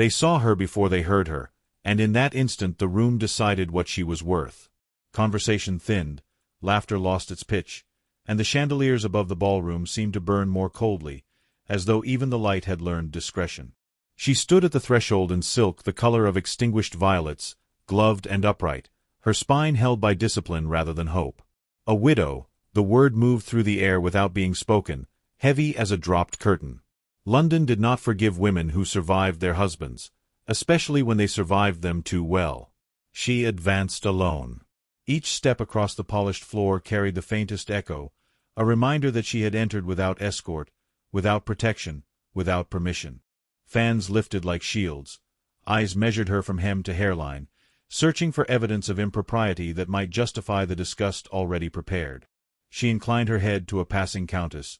They saw her before they heard her, and in that instant the room decided what she was worth. Conversation thinned, laughter lost its pitch, and the chandeliers above the ballroom seemed to burn more coldly, as though even the light had learned discretion. She stood at the threshold in silk the color of extinguished violets, gloved and upright, her spine held by discipline rather than hope. A widow, the word moved through the air without being spoken, heavy as a dropped curtain. London did not forgive women who survived their husbands, especially when they survived them too well. She advanced alone. Each step across the polished floor carried the faintest echo, a reminder that she had entered without escort, without protection, without permission. Fans lifted like shields. Eyes measured her from hem to hairline, searching for evidence of impropriety that might justify the disgust already prepared. She inclined her head to a passing countess,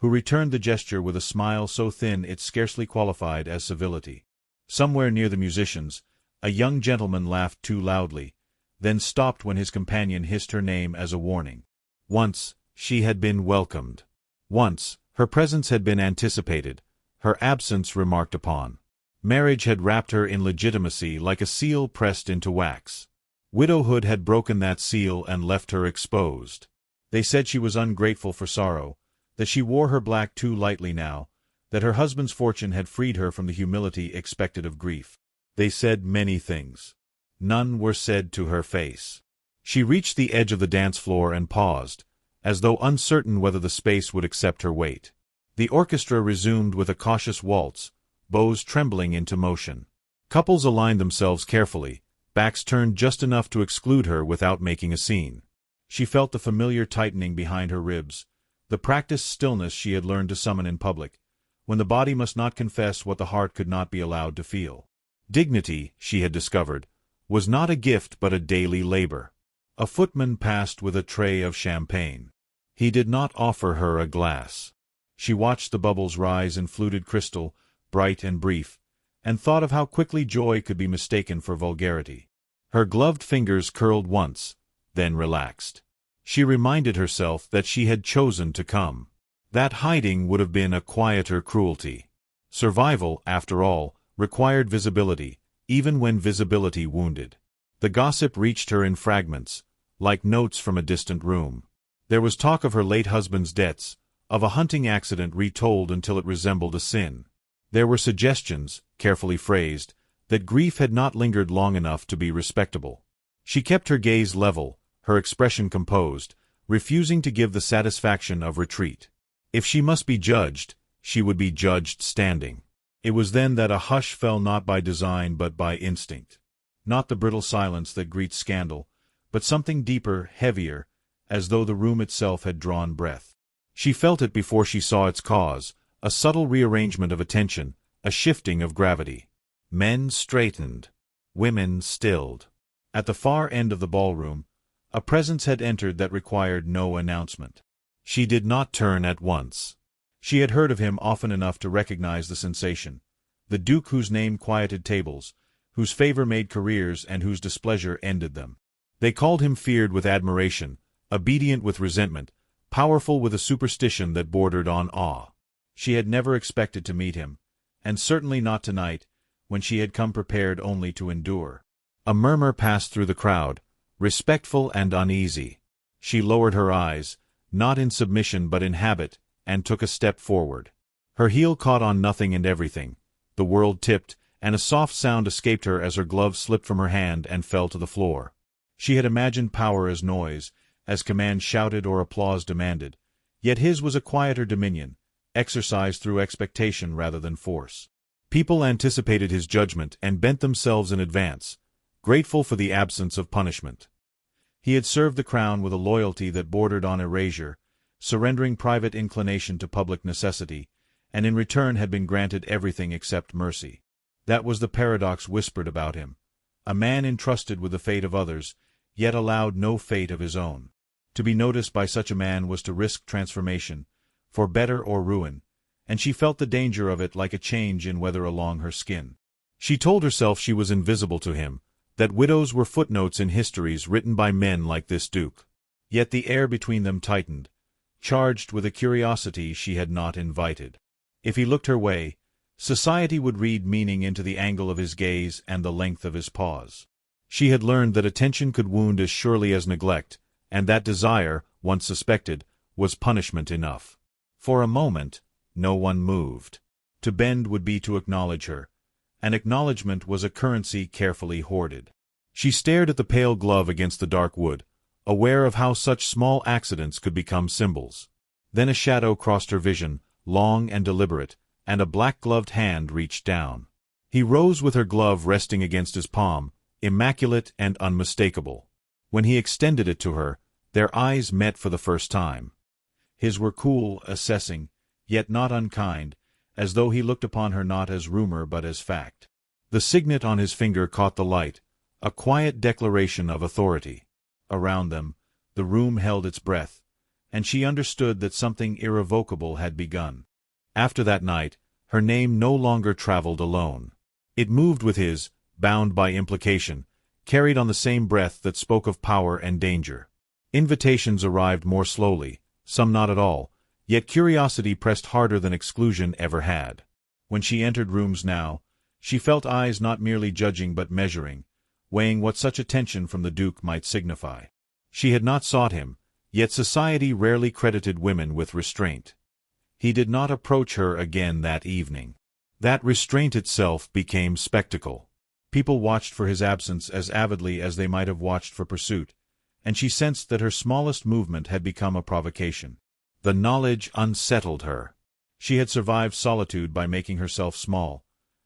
who returned the gesture with a smile so thin it scarcely qualified as civility. Somewhere near the musicians, a young gentleman laughed too loudly, then stopped when his companion hissed her name as a warning. Once, she had been welcomed. Once, her presence had been anticipated, her absence remarked upon. Marriage had wrapped her in legitimacy like a seal pressed into wax. Widowhood had broken that seal and left her exposed. They said she was ungrateful for sorrow, that she wore her black too lightly now, that her husband's fortune had freed her from the humility expected of grief. They said many things. None were said to her face. She reached the edge of the dance floor and paused, as though uncertain whether the space would accept her weight. The orchestra resumed with a cautious waltz, bows trembling into motion. Couples aligned themselves carefully, backs turned just enough to exclude her without making a scene. She felt the familiar tightening behind her ribs, the practiced stillness she had learned to summon in public, when the body must not confess what the heart could not be allowed to feel. Dignity, she had discovered, was not a gift but a daily labor. A footman passed with a tray of champagne. He did not offer her a glass. She watched the bubbles rise in fluted crystal, bright and brief, and thought of how quickly joy could be mistaken for vulgarity. Her gloved fingers curled once, then relaxed. She reminded herself that she had chosen to come. That hiding would have been a quieter cruelty. Survival, after all, required visibility, even when visibility wounded. The gossip reached her in fragments, like notes from a distant room. There was talk of her late husband's debts, of a hunting accident retold until it resembled a sin. There were suggestions, carefully phrased, that grief had not lingered long enough to be respectable. She kept her gaze level, her expression composed, refusing to give the satisfaction of retreat. If she must be judged, she would be judged standing. It was then that a hush fell not by design but by instinct. Not the brittle silence that greets scandal, but something deeper, heavier, as though the room itself had drawn breath. She felt it before she saw its cause, a subtle rearrangement of attention, a shifting of gravity. Men straightened, women stilled. At the far end of the ballroom, a presence had entered that required no announcement. She did not turn at once. She had heard of him often enough to recognize the sensation, the duke whose name quieted tables, whose favor made careers and whose displeasure ended them. They called him feared with admiration, obedient with resentment, powerful with a superstition that bordered on awe. She had never expected to meet him, and certainly not tonight, when she had come prepared only to endure. A murmur passed through the crowd, respectful and uneasy. She lowered her eyes, not in submission but in habit, and took a step forward. Her heel caught on nothing and everything. The world tipped, and a soft sound escaped her as her glove slipped from her hand and fell to the floor. She had imagined power as noise, as command shouted or applause demanded, yet his was a quieter dominion, exercised through expectation rather than force. People anticipated his judgment and bent themselves in advance, grateful for the absence of punishment. He had served the crown with a loyalty that bordered on erasure, surrendering private inclination to public necessity, and in return had been granted everything except mercy. That was the paradox whispered about him. A man entrusted with the fate of others, yet allowed no fate of his own. To be noticed by such a man was to risk transformation, for better or ruin, and she felt the danger of it like a change in weather along her skin. She told herself she was invisible to him, that widows were footnotes in histories written by men like this duke. Yet the air between them tightened, charged with a curiosity she had not invited. If he looked her way, Society would read meaning into the angle of his gaze and the length of his pause. She had learned that attention could wound as surely as neglect, and that desire, once suspected, was punishment enough. For a moment, no one moved. To bend would be to acknowledge her, and acknowledgment was a currency carefully hoarded. She stared at the pale glove against the dark wood, aware of how such small accidents could become symbols. Then a shadow crossed her vision, long and deliberate, and a black-gloved hand reached down. He rose with her glove resting against his palm, immaculate and unmistakable. When he extended it to her, their eyes met for the first time. His were cool, assessing, yet not unkind, as though he looked upon her not as rumor but as fact. The signet on his finger caught the light, a quiet declaration of authority. Around them, the room held its breath, and she understood that something irrevocable had begun. After that night, her name no longer traveled alone. It moved with his, bound by implication, carried on the same breath that spoke of power and danger. Invitations arrived more slowly, some not at all, yet curiosity pressed harder than exclusion ever had. When she entered rooms now, she felt eyes not merely judging but measuring, weighing what such attention from the Duke might signify. She had not sought him, yet society rarely credited women with restraint. He did not approach her again that evening. That restraint itself became spectacle. People watched for his absence as avidly as they might have watched for pursuit, and she sensed that her smallest movement had become a provocation. The knowledge unsettled her. She had survived solitude by making herself small.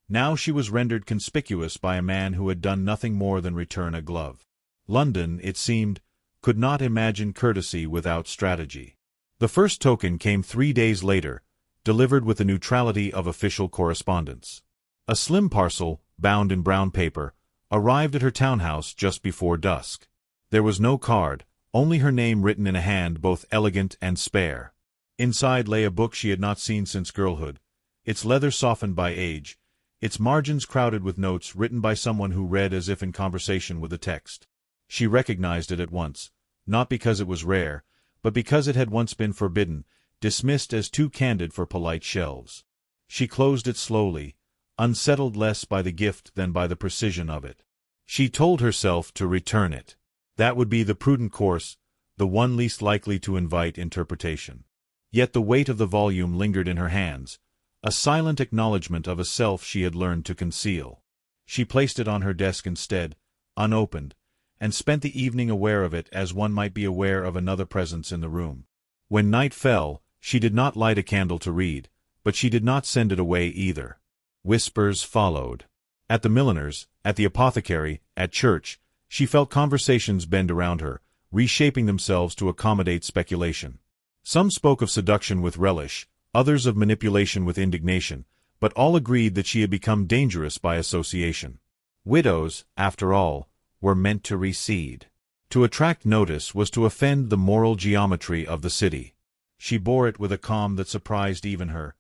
Now she was rendered conspicuous by a man who had done nothing more than return a glove. London, it seemed, could not imagine courtesy without strategy. The first token came 3 days later, delivered with the neutrality of official correspondence. A slim parcel, bound in brown paper, arrived at her townhouse just before dusk. There was no card, only her name written in a hand both elegant and spare. Inside lay a book she had not seen since girlhood, its leather softened by age, its margins crowded with notes written by someone who read as if in conversation with the text. She recognized it at once, not because it was rare, but because it had once been forbidden, dismissed as too candid for polite shelves. She closed it slowly, unsettled less by the gift than by the precision of it. She told herself to return it. That would be the prudent course, the one least likely to invite interpretation. Yet the weight of the volume lingered in her hands, a silent acknowledgment of a self she had learned to conceal. She placed it on her desk instead, unopened, and spent the evening aware of it as one might be aware of another presence in the room. When night fell, she did not light a candle to read, but she did not send it away either. Whispers followed. At the milliner's, at the apothecary, at church, she felt conversations bend around her, reshaping themselves to accommodate speculation. Some spoke of seduction with relish, others of manipulation with indignation, but all agreed that she had become dangerous by association. Widows, after all, were meant to recede. To attract notice was to offend the moral geometry of the city. She bore it with a calm that surprised even her,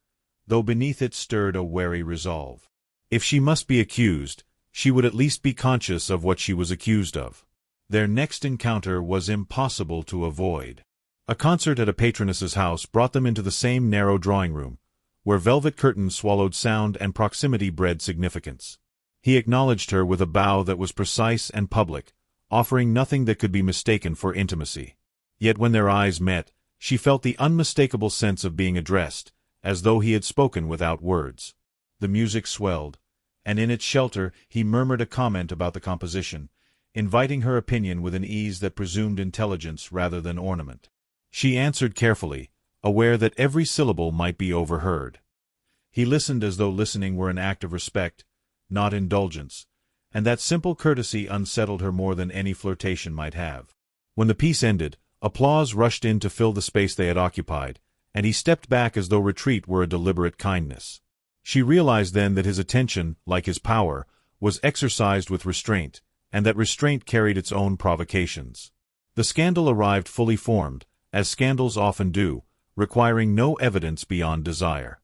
though beneath it stirred a wary resolve. If she must be accused, she would at least be conscious of what she was accused of. Their next encounter was impossible to avoid. A concert at a patroness's house brought them into the same narrow drawing-room, where velvet curtains swallowed sound and proximity bred significance. He acknowledged her with a bow that was precise and public, offering nothing that could be mistaken for intimacy. Yet when their eyes met, she felt the unmistakable sense of being addressed, as though he had spoken without words. The music swelled, and in its shelter he murmured a comment about the composition, inviting her opinion with an ease that presumed intelligence rather than ornament. She answered carefully, aware that every syllable might be overheard. He listened as though listening were an act of respect, not indulgence, and that simple courtesy unsettled her more than any flirtation might have. When the piece ended, applause rushed in to fill the space they had occupied, and he stepped back as though retreat were a deliberate kindness. She realized then that his attention, like his power, was exercised with restraint, and that restraint carried its own provocations. The scandal arrived fully formed, as scandals often do, requiring no evidence beyond desire.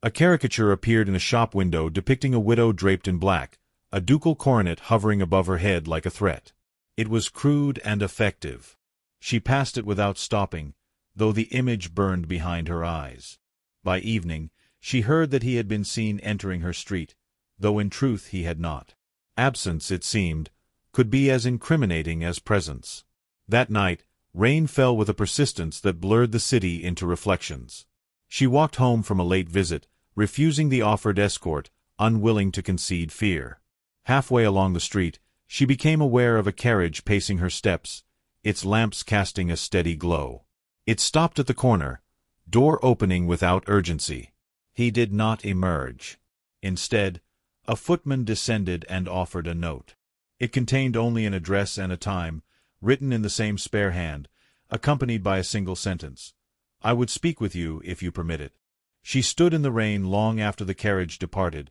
A caricature appeared in a shop window depicting a widow draped in black, a ducal coronet hovering above her head like a threat. It was crude and effective. She passed it without stopping, though the image burned behind her eyes. By evening, She heard that he had been seen entering her street, though in truth he had not. Absence, it seemed, could be as incriminating as presence. That night, rain fell with a persistence that blurred the city into reflections. She walked home from a late visit, refusing the offered escort, unwilling to concede fear. Halfway along the street, she became aware of a carriage pacing her steps, its lamps casting a steady glow. It stopped at the corner, door opening without urgency. He did not emerge. Instead, a footman descended and offered a note. It contained only an address and a time, written in the same spare hand, accompanied by a single sentence. "I would speak with you, if you permit it." She stood in the rain long after the carriage departed,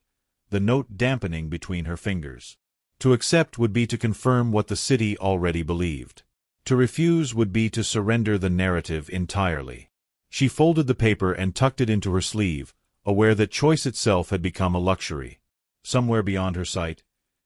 the note dampening between her fingers. To accept would be to confirm what the city already believed. To refuse would be to surrender the narrative entirely. She folded the paper and tucked it into her sleeve, aware that choice itself had become a luxury. Somewhere beyond her sight,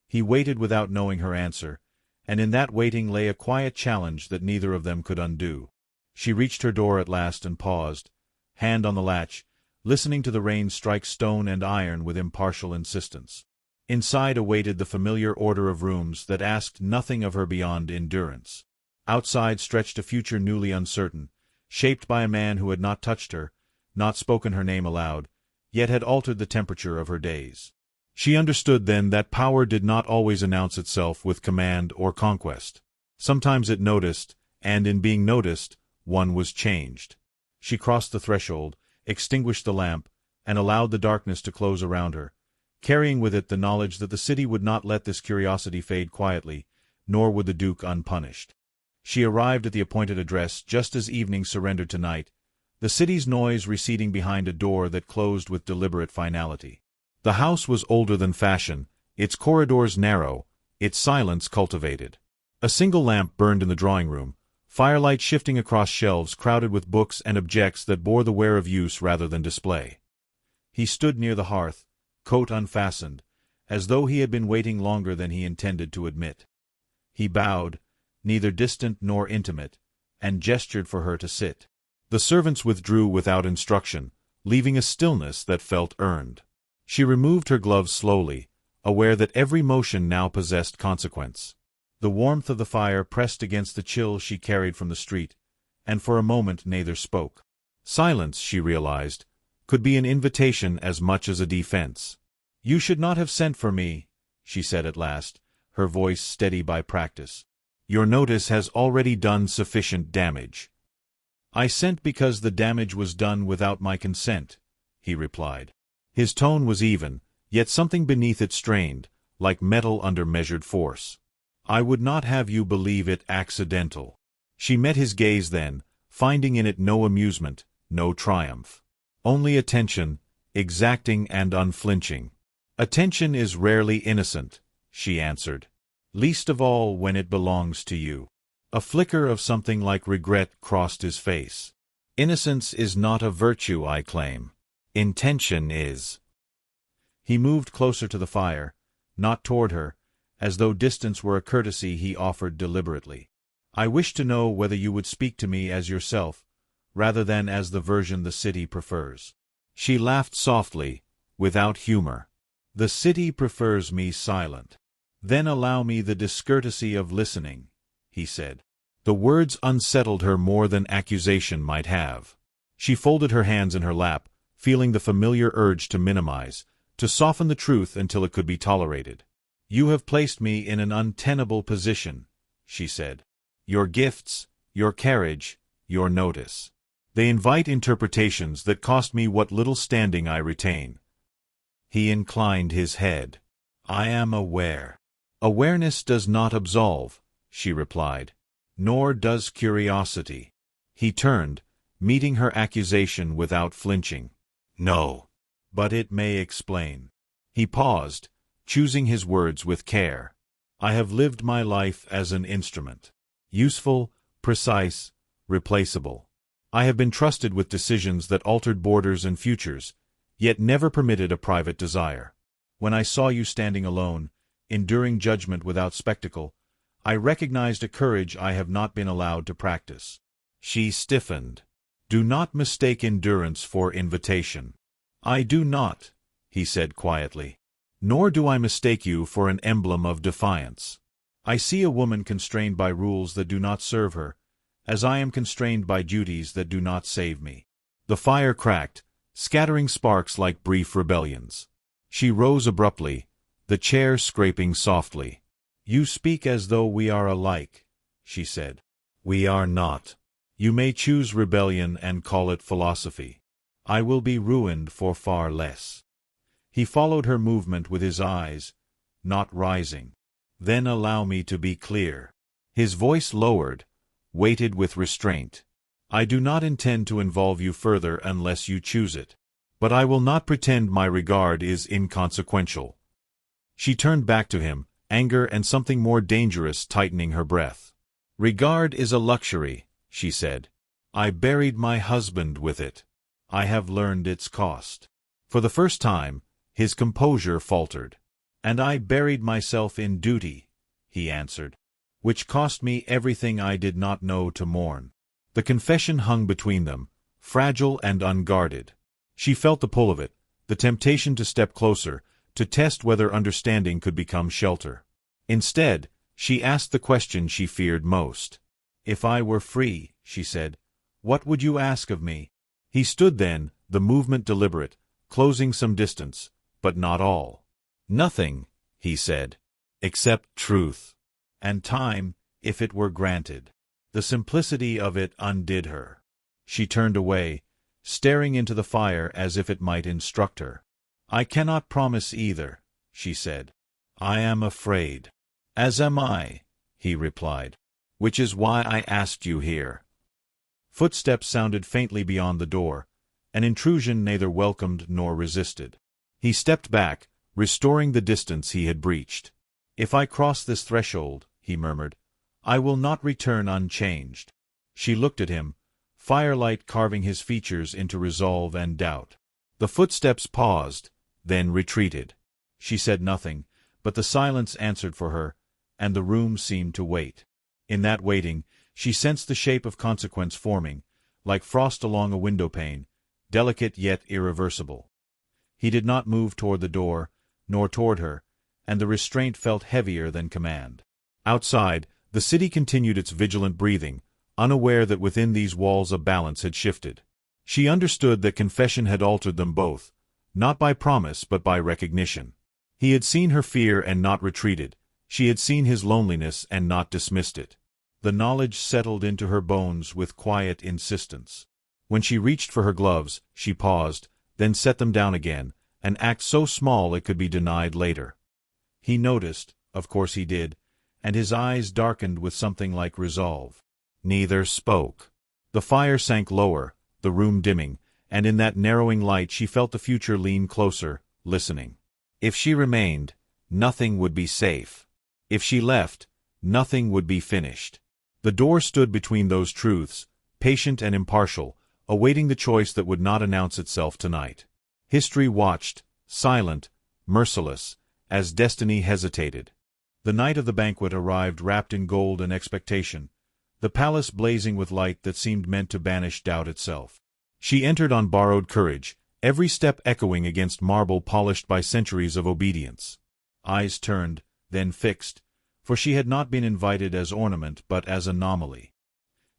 he waited without knowing her answer, and in that waiting lay a quiet challenge that neither of them could undo. She reached her door at last and paused, hand on the latch, listening to the rain strike stone and iron with impartial insistence. Inside awaited the familiar order of rooms that asked nothing of her beyond endurance. Outside stretched a future newly uncertain, shaped by a man who had not touched her, not spoken her name aloud, yet had altered the temperature of her days. She understood then that power did not always announce itself with command or conquest. Sometimes it noticed, and in being noticed, one was changed. She crossed the threshold, extinguished the lamp, and allowed the darkness to close around her, carrying with it the knowledge that the city would not let this curiosity fade quietly, nor would the Duke unpunished. She arrived at the appointed address just as evening surrendered to night, the city's noise receding behind a door that closed with deliberate finality. The house was older than fashion, its corridors narrow, its silence cultivated. A single lamp burned in the drawing-room, firelight shifting across shelves crowded with books and objects that bore the wear of use rather than display. He stood near the hearth, coat unfastened, as though he had been waiting longer than he intended to admit. He bowed, neither distant nor intimate, and gestured for her to sit. The servants withdrew without instruction, leaving a stillness that felt earned. She removed her gloves slowly, aware that every motion now possessed consequence. The warmth of the fire pressed against the chill she carried from the street, and for a moment neither spoke. Silence, she realized, could be an invitation as much as a defense. "You should not have sent for me," she said at last, her voice steady by practice. "Your notice has already done sufficient damage." "I sent because the damage was done without my consent," he replied. His tone was even, yet something beneath it strained, like metal under measured force. "I would not have you believe it accidental." She met his gaze then, finding in it no amusement, no triumph. Only attention, exacting and unflinching. "Attention is rarely innocent," she answered. "Least of all when it belongs to you." A flicker of something like regret crossed his face. "Innocence is not a virtue, I claim. Intention is." He moved closer to the fire, not toward her, as though distance were a courtesy he offered deliberately. "I wish to know whether you would speak to me as yourself, rather than as the version the city prefers." She laughed softly, without humor. "The city prefers me silent." "Then allow me the discourtesy of listening," he said. The words unsettled her more than accusation might have. She folded her hands in her lap, feeling the familiar urge to minimize, to soften the truth until it could be tolerated. "You have placed me in an untenable position," she said. "Your gifts, your carriage, your notice. They invite interpretations that cost me what little standing I retain." He inclined his head. "I am aware." "Awareness does not absolve," she replied. "Nor does curiosity." He turned, meeting her accusation without flinching. "No. But it may explain." He paused, choosing his words with care. "I have lived my life as an instrument. Useful, precise, replaceable. I have been trusted with decisions that altered borders and futures, yet never permitted a private desire. When I saw you standing alone, enduring judgment without spectacle, I recognized a courage I have not been allowed to practice." She stiffened. "Do not mistake endurance for invitation. "I do not," he said quietly. "Nor do I mistake you for an emblem of defiance. I see a woman constrained by rules that do not serve her, as I am constrained by duties that do not save me." The fire cracked, scattering sparks like brief rebellions. She rose abruptly, the chair scraping softly. "You speak as though we are alike," she said. "We are not. You may choose rebellion and call it philosophy. I will be ruined for far less." He followed her movement with his eyes, not rising. "Then allow me to be clear." His voice lowered, weighted with restraint. "I do not intend to involve you further unless you choose it. But I will not pretend my regard is inconsequential." She turned back to him, anger and something more dangerous tightening her breath. "Regard is a luxury," she said. "I buried my husband with it. I have learned its cost." For the first time, his composure faltered. "And I buried myself in duty," he answered, "which cost me everything I did not know to mourn." The confession hung between them, fragile and unguarded. She felt the pull of it, the temptation to step closer, to test whether understanding could become shelter. Instead, she asked the question she feared most. "If I were free," she said, "what would you ask of me?" He stood then, the movement deliberate, closing some distance, but not all. "Nothing," he said, "except truth. And time, if it were granted." The simplicity of it undid her. She turned away, staring into the fire as if it might instruct her. "I cannot promise either," she said. "I am afraid." "As am I," he replied. "Which is why I asked you here." Footsteps sounded faintly beyond the door, an intrusion neither welcomed nor resisted. He stepped back, restoring the distance he had breached. "If I cross this threshold," he murmured, "I will not return unchanged." She looked at him, firelight carving his features into resolve and doubt. The footsteps paused, then retreated. She said nothing, but the silence answered for her, and the room seemed to wait. In that waiting, she sensed the shape of consequence forming, like frost along a windowpane, delicate yet irreversible. He did not move toward the door, nor toward her, and the restraint felt heavier than command. Outside, the city continued its vigilant breathing, unaware that within these walls a balance had shifted. She understood that confession had altered them both, not by promise but by recognition. He had seen her fear and not retreated. She had seen his loneliness and not dismissed it. The knowledge settled into her bones with quiet insistence. When she reached for her gloves, she paused, then set them down again, an act so small it could be denied later. He noticed, of course he did, and his eyes darkened with something like resolve. Neither spoke. The fire sank lower, the room dimming, and in that narrowing light she felt the future lean closer, listening. If she remained, nothing would be safe. If she left, nothing would be finished. The door stood between those truths, patient and impartial, awaiting the choice that would not announce itself tonight. History watched, silent, merciless, as destiny hesitated. The night of the banquet arrived wrapped in gold and expectation, the palace blazing with light that seemed meant to banish doubt itself. She entered on borrowed courage, every step echoing against marble polished by centuries of obedience. Eyes turned, then fixed, for she had not been invited as ornament but as anomaly.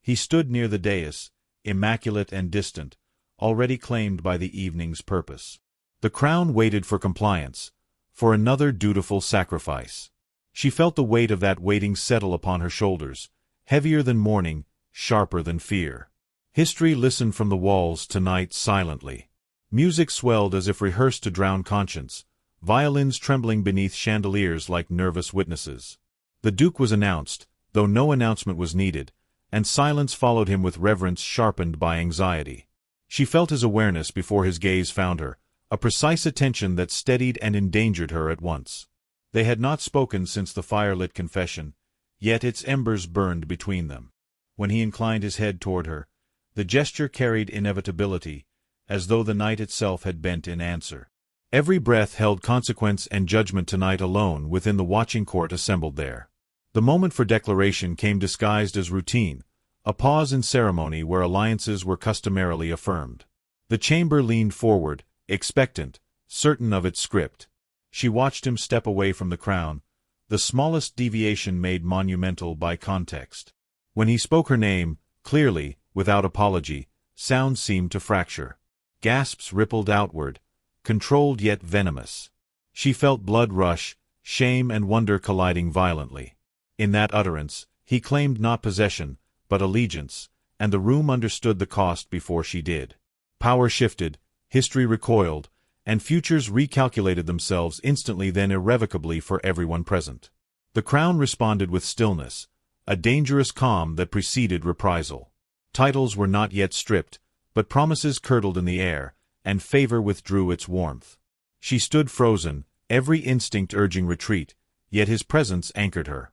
He stood near the dais, immaculate and distant, already claimed by the evening's purpose. The crown waited for compliance, for another dutiful sacrifice. She felt the weight of that waiting settle upon her shoulders, heavier than mourning, sharper than fear. History listened from the walls tonight silently. Music swelled as if rehearsed to drown conscience, violins trembling beneath chandeliers like nervous witnesses. The Duke was announced, though no announcement was needed, and silence followed him with reverence sharpened by anxiety. She felt his awareness before his gaze found her, a precise attention that steadied and endangered her at once. They had not spoken since the firelit confession, yet its embers burned between them. When he inclined his head toward her, the gesture carried inevitability, as though the night itself had bent in answer. Every breath held consequence and judgment tonight alone within the watching court assembled there. The moment for declaration came disguised as routine, a pause in ceremony where alliances were customarily affirmed. The chamber leaned forward, expectant, certain of its script. She watched him step away from the crown, the smallest deviation made monumental by context. When he spoke her name, clearly, without apology, sound seemed to fracture. Gasps rippled outward, controlled yet venomous. She felt blood rush, shame and wonder colliding violently. In that utterance, he claimed not possession, but allegiance, and the room understood the cost before she did. Power shifted, history recoiled, and futures recalculated themselves instantly then irrevocably for everyone present. The crown responded with stillness, a dangerous calm that preceded reprisal. Titles were not yet stripped, but promises curdled in the air, and favor withdrew its warmth. She stood frozen, every instinct urging retreat, yet his presence anchored her.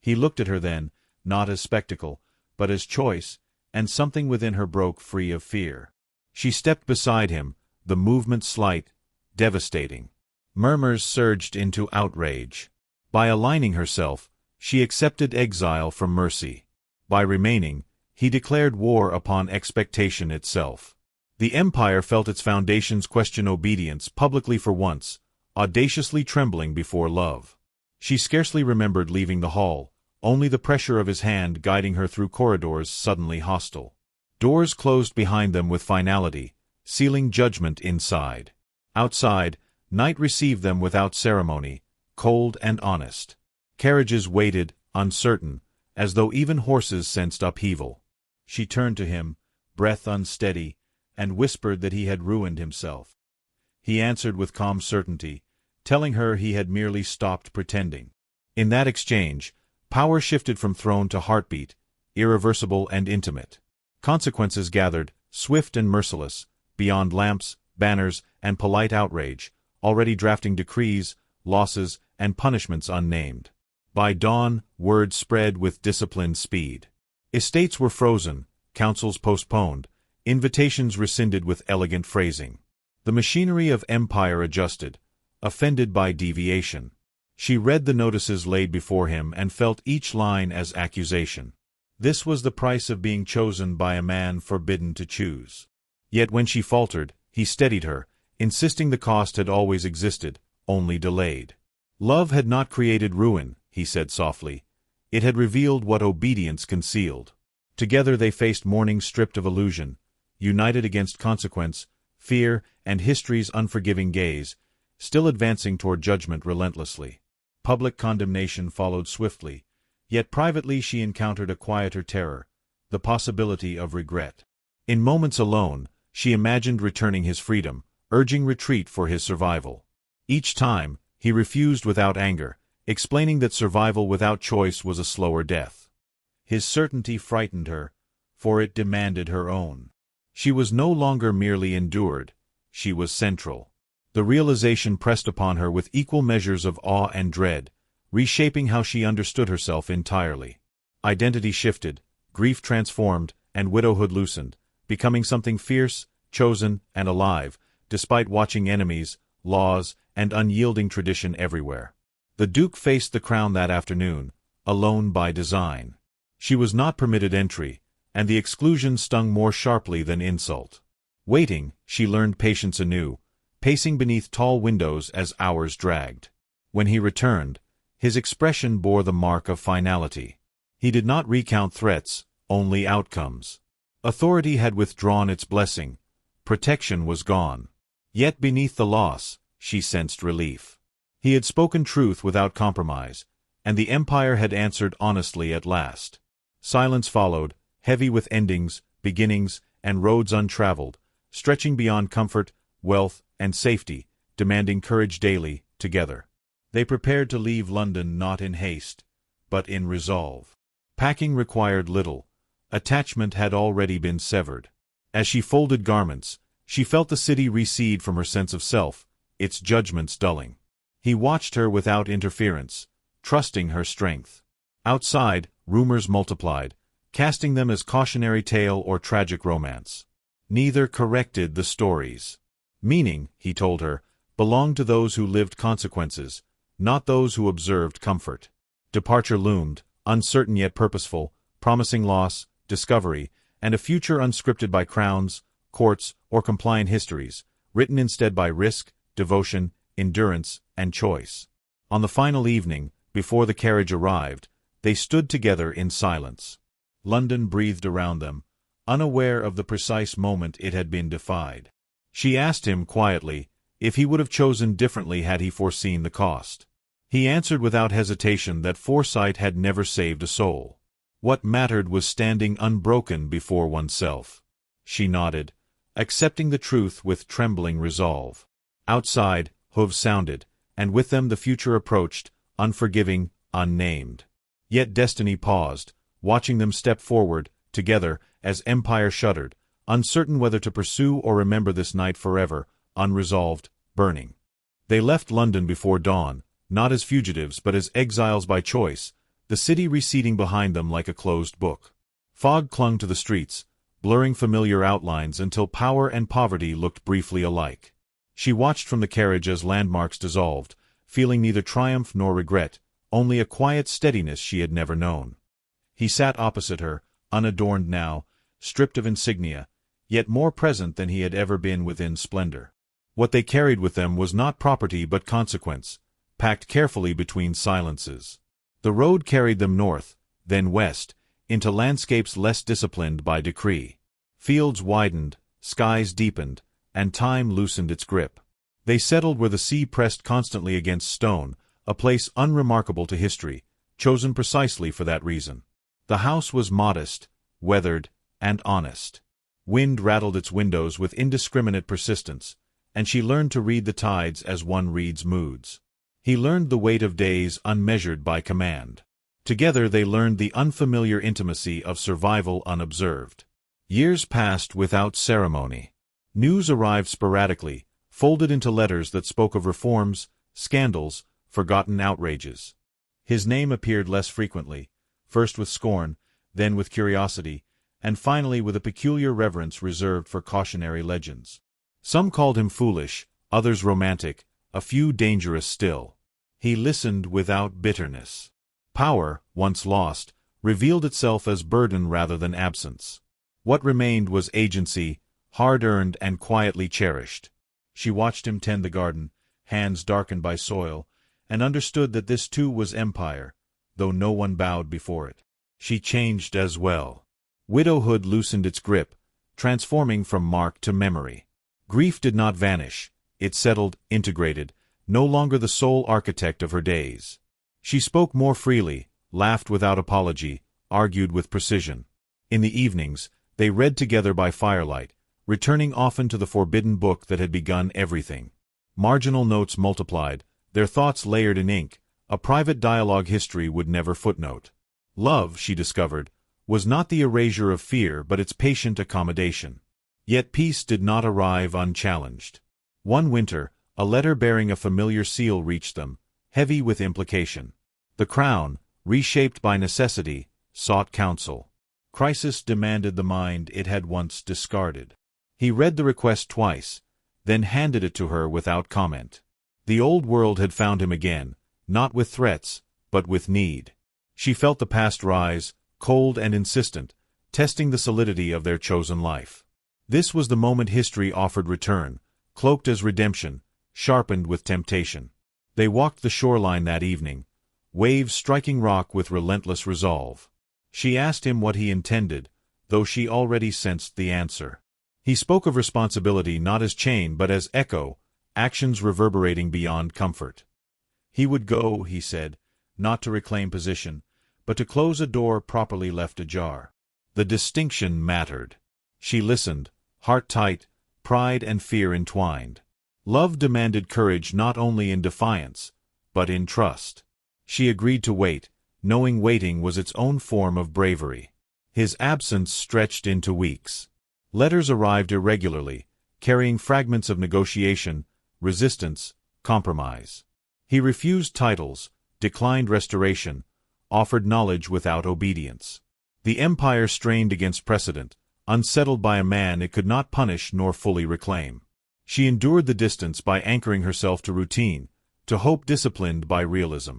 He looked at her then, not as spectacle, but as choice, and something within her broke free of fear. She stepped beside him, the movement slight, devastating. Murmurs surged into outrage. By aligning herself, she accepted exile from mercy. By remaining, he declared war upon expectation itself. The empire felt its foundations question obedience publicly for once, audaciously trembling before love. She scarcely remembered leaving the hall, only the pressure of his hand guiding her through corridors suddenly hostile. Doors closed behind them with finality, sealing judgment inside. Outside, night received them without ceremony, cold and honest. Carriages waited, uncertain, as though even horses sensed upheaval. She turned to him, breath unsteady, and whispered that he had ruined himself. He answered with calm certainty, telling her he had merely stopped pretending. In that exchange, power shifted from throne to heartbeat, irreversible and intimate. Consequences gathered, swift and merciless, beyond lamps, banners, and polite outrage, already drafting decrees, losses, and punishments unnamed. By dawn, word spread with disciplined speed. Estates were frozen, councils postponed, invitations rescinded with elegant phrasing. The machinery of empire adjusted, offended by deviation. She read the notices laid before him and felt each line as accusation. This was the price of being chosen by a man forbidden to choose. Yet when she faltered, he steadied her, insisting the cost had always existed, only delayed. Love had not created ruin, he said softly. It had revealed what obedience concealed. Together they faced morning stripped of illusion, united against consequence, fear, and history's unforgiving gaze, still advancing toward judgment relentlessly. Public condemnation followed swiftly, yet privately she encountered a quieter terror, the possibility of regret. In moments alone, she imagined returning his freedom, urging retreat for his survival. Each time, he refused without anger, explaining that survival without choice was a slower death. His certainty frightened her, for it demanded her own. She was no longer merely endured, she was central. The realization pressed upon her with equal measures of awe and dread, reshaping how she understood herself entirely. Identity shifted, grief transformed, and widowhood loosened, becoming something fierce, chosen, and alive, despite watching enemies, laws, and unyielding tradition everywhere. The Duke faced the crown that afternoon, alone by design. She was not permitted entry, and the exclusion stung more sharply than insult. Waiting, she learned patience anew, pacing beneath tall windows as hours dragged. When he returned, his expression bore the mark of finality. He did not recount threats, only outcomes. Authority had withdrawn its blessing, protection was gone. Yet beneath the loss, she sensed relief. He had spoken truth without compromise, and the empire had answered honestly at last. Silence followed, heavy with endings, beginnings, and roads untraveled, stretching beyond comfort, wealth, and safety, demanding courage daily, together. They prepared to leave London not in haste, but in resolve. Packing required little. Attachment had already been severed. As she folded garments, she felt the city recede from her sense of self, its judgments dulling. He watched her without interference, trusting her strength. Outside, rumors multiplied, casting them as cautionary tale or tragic romance. Neither corrected the stories. Meaning, he told her, belonged to those who lived consequences, not those who observed comfort. Departure loomed, uncertain yet purposeful, promising loss, discovery, and a future unscripted by crowns, courts, or compliant histories, written instead by risk, devotion, endurance, and choice. On the final evening, before the carriage arrived, they stood together in silence. London breathed around them, unaware of the precise moment it had been defied. She asked him quietly if he would have chosen differently had he foreseen the cost. He answered without hesitation that foresight had never saved a soul. What mattered was standing unbroken before oneself. She nodded, accepting the truth with trembling resolve. Outside, hooves sounded, and with them the future approached, unforgiving, unnamed. Yet destiny paused, watching them step forward, together, as empire shuddered, uncertain whether to pursue or remember this night forever, unresolved, burning. They left London before dawn, not as fugitives but as exiles by choice, the city receding behind them like a closed book. Fog clung to the streets, blurring familiar outlines until power and poverty looked briefly alike. She watched from the carriage as landmarks dissolved, feeling neither triumph nor regret, only a quiet steadiness she had never known. He sat opposite her, unadorned now, stripped of insignia, yet more present than he had ever been within splendor. What they carried with them was not property but consequence, packed carefully between silences. The road carried them north, then west, into landscapes less disciplined by decree. Fields widened, skies deepened, and time loosened its grip. They settled where the sea pressed constantly against stone, a place unremarkable to history, chosen precisely for that reason. The house was modest, weathered, and honest. Wind rattled its windows with indiscriminate persistence, and she learned to read the tides as one reads moods. He learned the weight of days unmeasured by command. Together they learned the unfamiliar intimacy of survival unobserved. Years passed without ceremony. News arrived sporadically, folded into letters that spoke of reforms, scandals, forgotten outrages. His name appeared less frequently, first with scorn, then with curiosity, and finally with a peculiar reverence reserved for cautionary legends. Some called him foolish, others romantic, a few dangerous still. He listened without bitterness. Power, once lost, revealed itself as burden rather than absence. What remained was agency, hard-earned and quietly cherished. She watched him tend the garden, hands darkened by soil, and understood that this too was empire, though no one bowed before it. She changed as well. Widowhood loosened its grip, transforming from mark to memory. Grief did not vanish, it settled, integrated, no longer the sole architect of her days. She spoke more freely, laughed without apology, argued with precision. In the evenings, they read together by firelight, returning often to the forbidden book that had begun everything. Marginal notes multiplied, their thoughts layered in ink, a private dialogue history would never footnote. Love, she discovered, was not the erasure of fear but its patient accommodation. Yet peace did not arrive unchallenged. One winter, a letter bearing a familiar seal reached them, heavy with implication. The crown, reshaped by necessity, sought counsel. Crisis demanded the mind it had once discarded. He read the request twice, then handed it to her without comment. The old world had found him again, not with threats, but with need. She felt the past rise, cold and insistent, testing the solidity of their chosen life. This was the moment history offered return, cloaked as redemption, sharpened with temptation. They walked the shoreline that evening, waves striking rock with relentless resolve. She asked him what he intended, though she already sensed the answer. He spoke of responsibility not as chain but as echo, actions reverberating beyond comfort. He would go, he said, not to reclaim position, but to close a door properly left ajar. The distinction mattered. She listened, heart tight, pride and fear entwined. Love demanded courage not only in defiance, but in trust. She agreed to wait, knowing waiting was its own form of bravery. His absence stretched into weeks. Letters arrived irregularly, carrying fragments of negotiation, resistance, compromise. He refused titles, declined restoration, offered knowledge without obedience. The empire strained against precedent, unsettled by a man it could not punish nor fully reclaim. She endured the distance by anchoring herself to routine, to hope disciplined by realism.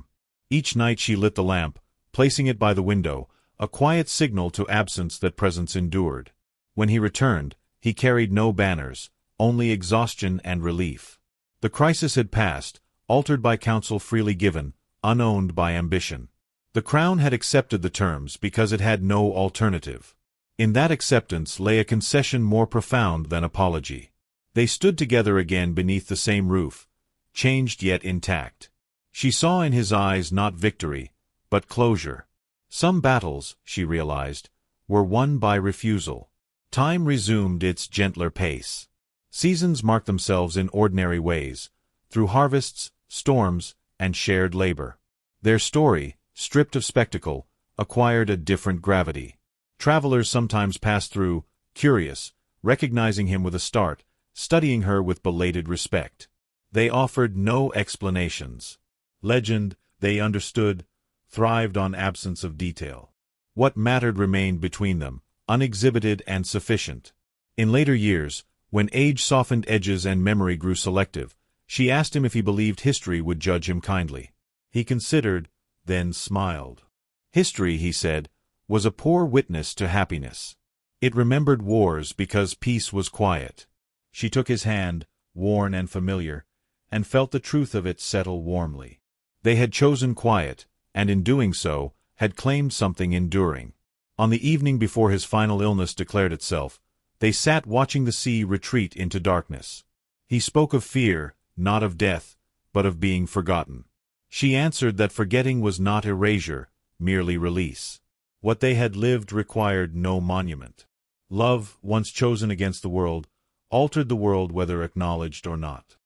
Each night she lit the lamp, placing it by the window, a quiet signal to absence that presence endured. When he returned, he carried no banners, only exhaustion and relief. The crisis had passed, altered by counsel freely given, unowned by ambition. The Crown had accepted the terms because it had no alternative. In that acceptance lay a concession more profound than apology. They stood together again beneath the same roof, changed yet intact. She saw in his eyes not victory, but closure. Some battles, she realized, were won by refusal. Time resumed its gentler pace. Seasons marked themselves in ordinary ways, through harvests, storms, and shared labor. Their story, stripped of spectacle, acquired a different gravity. Travelers sometimes passed through, curious, recognizing him with a start, studying her with belated respect. They offered no explanations. Legend, they understood, thrived on absence of detail. What mattered remained between them, unexhibited and sufficient. In later years, when age softened edges and memory grew selective, she asked him if he believed history would judge him kindly. He considered, then smiled. History, he said, was a poor witness to happiness. It remembered wars because peace was quiet. She took his hand, worn and familiar, and felt the truth of it settle warmly. They had chosen quiet, and in doing so, had claimed something enduring. On the evening before his final illness declared itself, they sat watching the sea retreat into darkness. He spoke of fear, not of death, but of being forgotten. She answered that forgetting was not erasure, merely release. What they had lived required no monument. Love, once chosen against the world, altered the world whether acknowledged or not.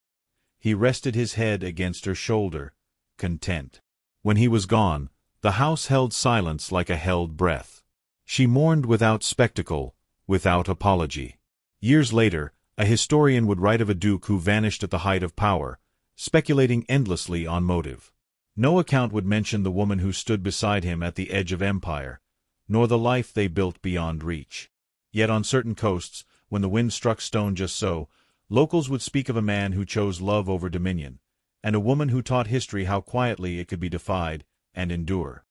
He rested his head against her shoulder, content. When he was gone, the house held silence like a held breath. She mourned without spectacle, without apology. Years later, a historian would write of a duke who vanished at the height of power, speculating endlessly on motive. No account would mention the woman who stood beside him at the edge of empire, nor the life they built beyond reach. Yet on certain coasts, when the wind struck stone just so, locals would speak of a man who chose love over dominion, and a woman who taught history how quietly it could be defied and endure.